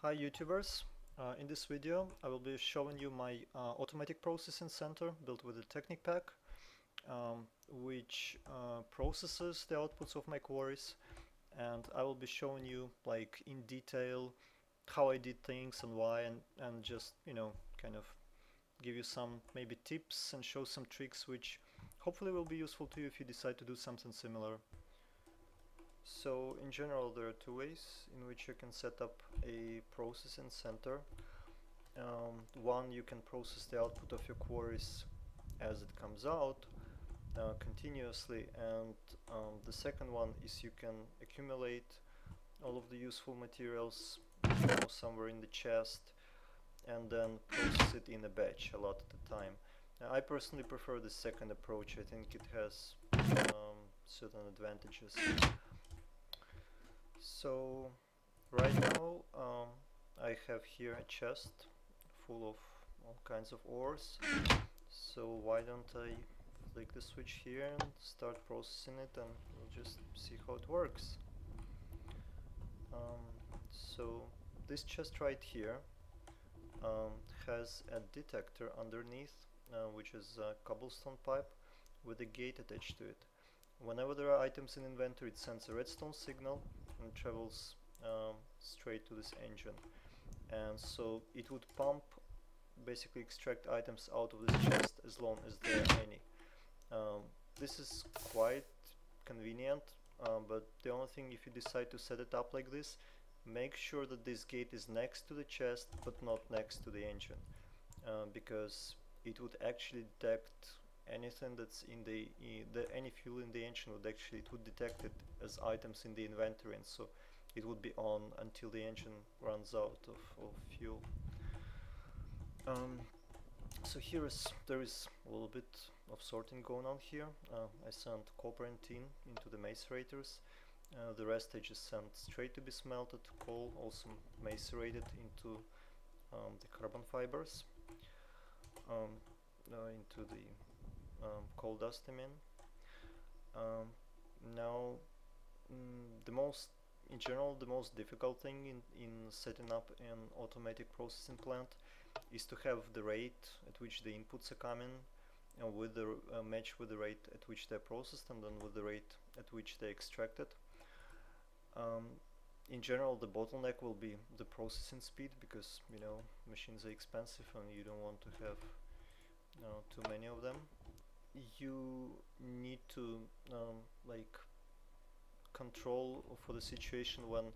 Hi YouTubers, in this video I will be showing you my automatic processing center built with the Technic pack, which processes the outputs of my quarries, and I will be showing you like in detail how I did things and why, and just kind of give you some maybe tips and show some tricks which hopefully will be useful to you if you decide to do something similar. So in general there are two ways in which you can set up a processing center. One, you can process the output of your quarries as it comes out continuously, and the second one is you can accumulate all of the useful materials somewhere in the chest and then process it in a batch a lot at a time. Now, I personally prefer the second approach. I think it has certain advantages. So right now I have here a chest full of all kinds of ores. So why don't I flick the switch here and start processing it, and we'll just see how it works. So this chest right here has a detector underneath, which is a cobblestone pipe with a gate attached to it. Whenever there are items in inventory, it sends a redstone signal and travels straight to this engine, and so it would pump, basically extract items out of this chest as long as there are any. This is quite convenient, but the only thing, if you decide to set it up like this, make sure that this gate is next to the chest but not next to the engine, because it would actually detect anything that's in any fuel in the engine it would detect it as items in the inventory, and so it would be on until the engine runs out of fuel. So there is a little bit of sorting going on here. I sent copper and tin into the macerators. The rest I just sent straight to be smelted. Coal also macerated into the carbon fibers, into the coal dust, I mean. Now, in general, the most difficult thing in setting up an automatic processing plant is to have the rate at which the inputs are coming with the match with the rate at which they're processed, and then with the rate at which they're extracted. In general, the bottleneck will be the processing speed, because machines are expensive and you don't want to have too many of them. You need to like control for the situation when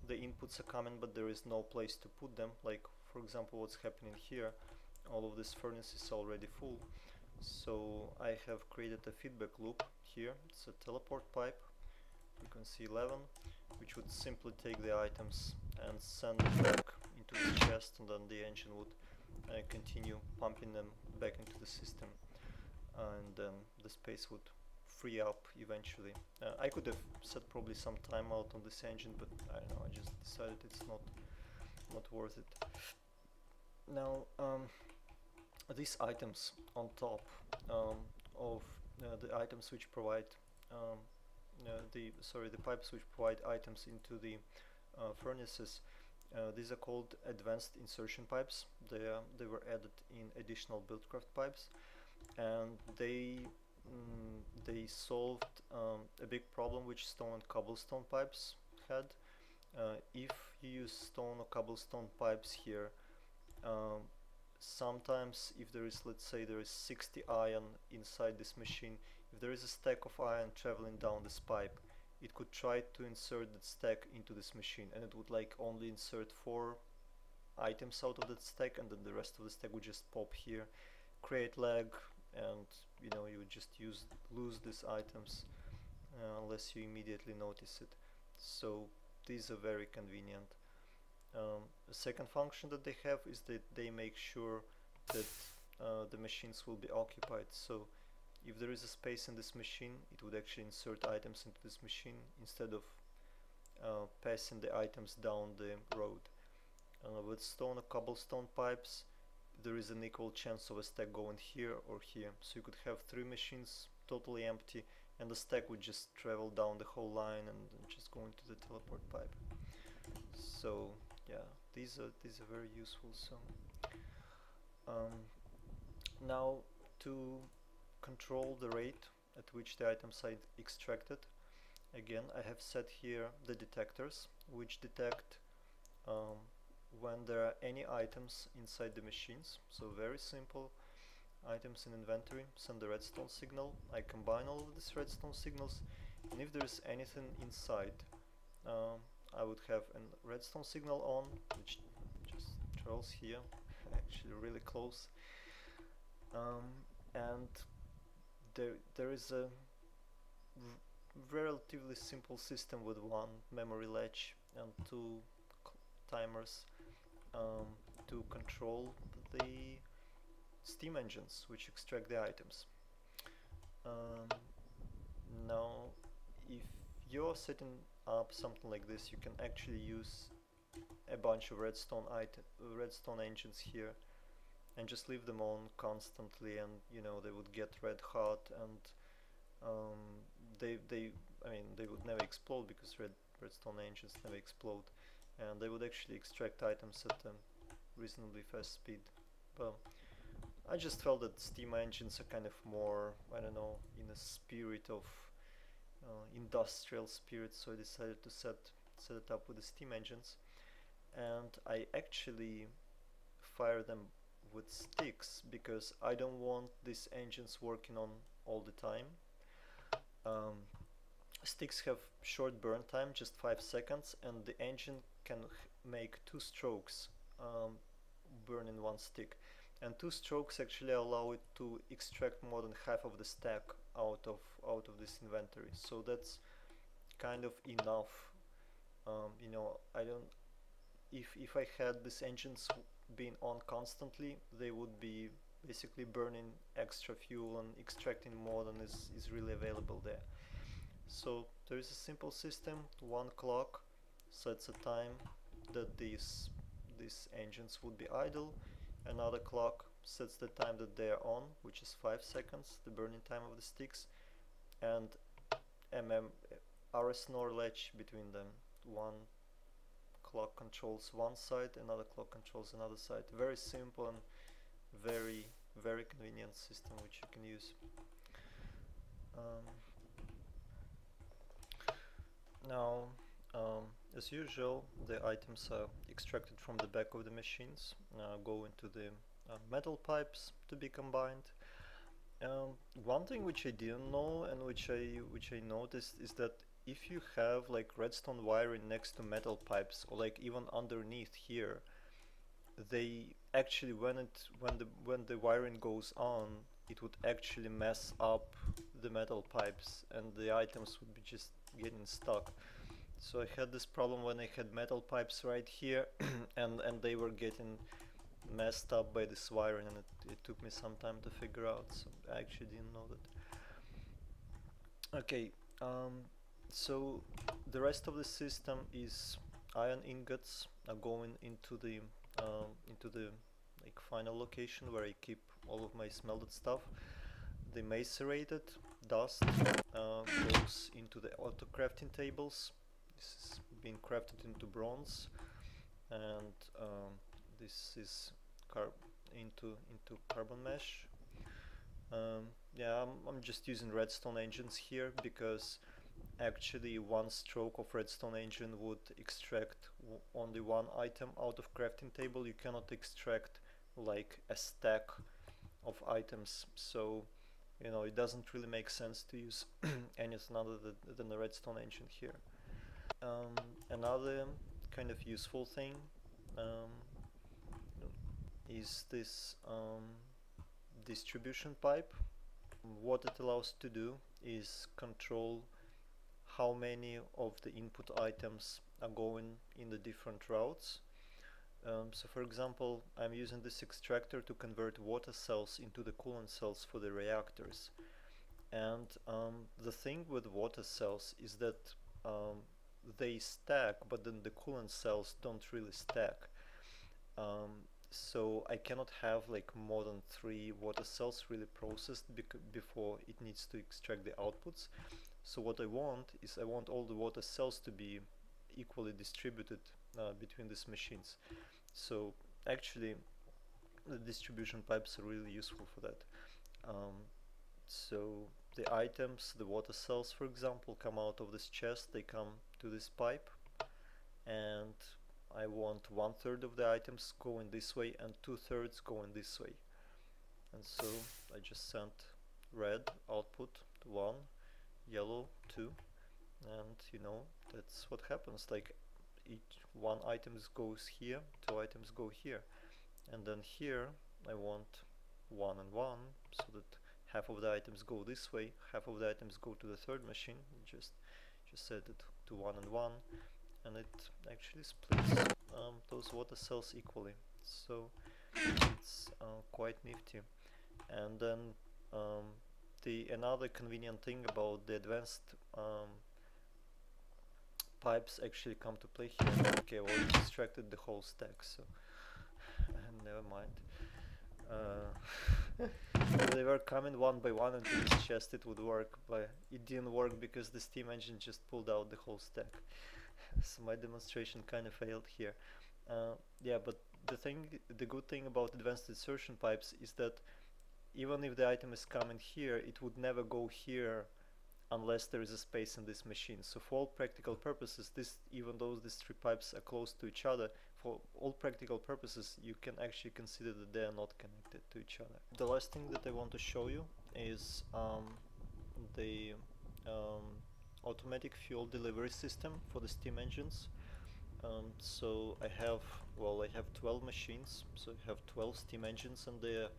the inputs are coming but there is no place to put them, like for example what's happening here. All of this furnace is already full, so I have created a feedback loop here. It's a teleport pipe, you can see 11, which would simply take the items and send them back into the chest, and then the engine would continue pumping them back into the system, and then the space would free up eventually. I could have set probably some timeout on this engine, but I don't know, I just decided it's not worth it. Now these items on top of the items which provide the pipes which provide items into the furnaces, these are called advanced insertion pipes. They were added in additional buildcraft pipes, and they solved a big problem which stone and cobblestone pipes had. If you use stone or cobblestone pipes here, sometimes if there is, let's say there is 60 iron inside this machine, if there is a stack of iron traveling down this pipe, it could try to insert that stack into this machine, and it would like only insert 4 items out of that stack, and then the rest of the stack would just pop here, create lag, and you would just lose these items unless you immediately notice it. So these are very convenient. The second function that they have is that they make sure that the machines will be occupied. So if there is a space in this machine, it would actually insert items into this machine instead of passing the items down the road. With stone or cobblestone pipes, there is an equal chance of a stack going here or here, so you could have 3 machines totally empty and the stack would just travel down the whole line and just go into the teleport pipe. So yeah, these are very useful. So um, now, to control the rate at which the items are extracted, again I have set here the detectors which detect um, when there are any items inside the machines. So very simple: items in inventory send the redstone signal. I combine all of these redstone signals, and if there is anything inside, um, I would have a redstone signal on, which just trails here, actually really close. And there is a relatively simple system with one memory latch and two timers um, to control the steam engines which extract the items. Um, Now, if you're setting up something like this, you can actually use a bunch of redstone engines here and just leave them on constantly, and you know they would get red hot, and um, I mean they would never explode because redstone engines never explode, and they would actually extract items at a reasonably fast speed. But I just felt that steam engines are kind of more, I don't know, in a spirit of industrial spirit, so I decided to set it up with the steam engines, and I actually fire them with sticks because I don't want these engines working on all the time. Um, Sticks have short burn time, just 5 seconds, and the engine can make 2 strokes burn in one stick. And 2 strokes actually allow it to extract more than half of the stack out of this inventory. So that's kind of enough. You know, I don't. If I had these engines being on constantly, they would be basically burning extra fuel and extracting more than is really available there. So there is a simple system. One clock sets a time that these engines would be idle. Another clock sets the time that they are on, which is 5 seconds, the burning time of the sticks, and RS NOR latch between them. One clock controls one side, another clock controls another side. Very simple and very convenient system which you can use. Now, as usual, the items are extracted from the back of the machines, go into the metal pipes to be combined. One thing which I didn't know and which I noticed is that if you have like redstone wiring next to metal pipes, or like even underneath here, they actually when the wiring goes on, it would actually mess up the metal pipes and the items would be just getting stuck. So I had this problem when I had metal pipes right here and they were getting messed up by this wiring, and it took me some time to figure out, so I actually didn't know that. Okay, so the rest of the system is iron ingots are going into the like final location where I keep all of my smelted stuff. The macerated dust goes into the auto crafting tables. This is being crafted into bronze, and this is into carbon mesh. Yeah, I'm just using redstone engines here because actually one stroke of redstone engine would extract only one item out of crafting table. You cannot extract like a stack of items, so you know it doesn't really make sense to use anything other than the redstone engine here. Another kind of useful thing um, is this distribution pipe. What it allows to do is control how many of the input items are going in the different routes. So for example, I'm using this extractor to convert water cells into the coolant cells for the reactors. And the thing with water cells is that they stack, but then the coolant cells don't really stack. So I cannot have like more than 3 water cells really processed before it needs to extract the outputs. So what I want is I want all the water cells to be equally distributed between these machines. So actually the distribution pipes are really useful for that. So the items, the water cells for example, come out of this chest, they come to this pipe, and I want 1/3 of the items going this way and 2/3 going this way. And so I just sent red output to 1, yellow 2, and you know, that's what happens. Like each one items goes here, 2 items go here, and then here I want 1 and 1, so that half of the items go this way, half of the items go to the third machine. Just set it to 1 and 1, and it actually splits those water cells equally. So it's quite nifty. And then another convenient thing about the advanced pipes actually come to play here. Okay, well, I extracted the whole stack, so never mind. They were coming one by one into this chest, it would work, but it didn't work because the steam engine just pulled out the whole stack. So my demonstration kind of failed here. Yeah, but the good thing about advanced insertion pipes is that even if the item is coming here, it would never go here unless there is a space in this machine. So for all practical purposes, even though these 3 pipes are close to each other, for all practical purposes you can actually consider that they are not connected to each other. The last thing that I want to show you is the automatic fuel delivery system for the steam engines. So I have 12 machines, so I have 12 steam engines and they are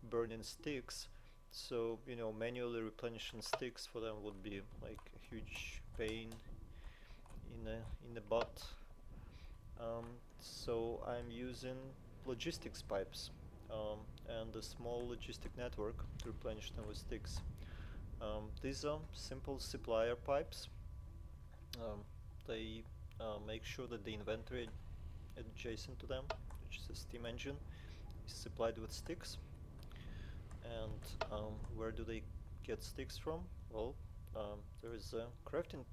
burning sticks. So you know, manually replenishing sticks for them would be like a huge pain in the butt. So I'm using logistics pipes and a small logistic network to replenish them with sticks. These are simple supplier pipes. They make sure that the inventory adjacent to them, which is a steam engine, is supplied with sticks. And where do they get sticks from? Well, there is a crafting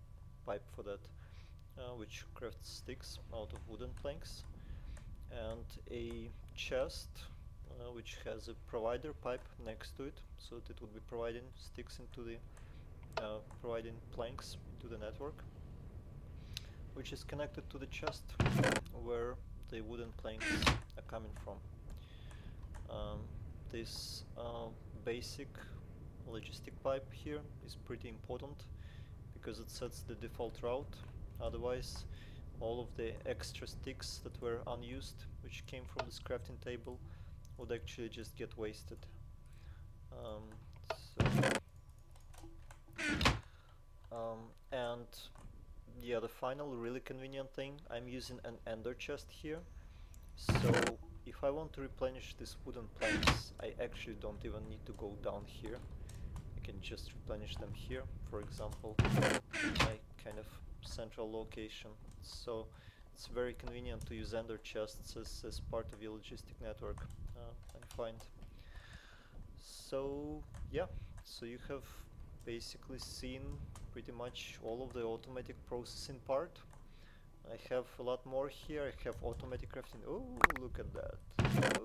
pipe for that, which crafts sticks out of wooden planks, and a chest which has a provider pipe next to it, so that it would be providing sticks into the providing planks into the network, which is connected to the chest where the wooden planks are coming from. This basic logistic pipe here is pretty important because it sets the default route. Otherwise, all of the extra sticks that were unused, which came from this crafting table, would actually just get wasted. And yeah, the final really convenient thing, I'm using an ender chest here. So if I want to replenish these wooden planks, I actually don't even need to go down here. I can just replenish them here, for example, my kind of central location. So it's very convenient to use ender chests as part of your logistic network, I find. So yeah, so you have basically seen pretty much all of the automatic processing part. I have a lot more here. I have automatic crafting. Oh, look at that. Oh,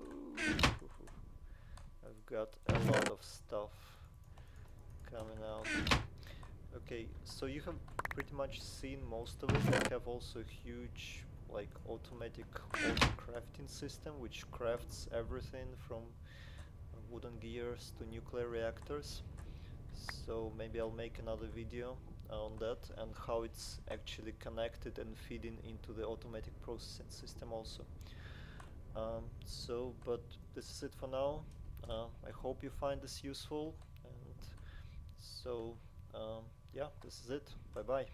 I've got a lot of stuff coming out. Okay, so you have pretty much seen most of it. I have also a huge like automatic auto crafting system which crafts everything from wooden gears to nuclear reactors. So maybe I'll make another video on that and how it's actually connected and feeding into the automatic processing system also. But this is it for now. I hope you find this useful, and so yeah, this is it. Bye bye.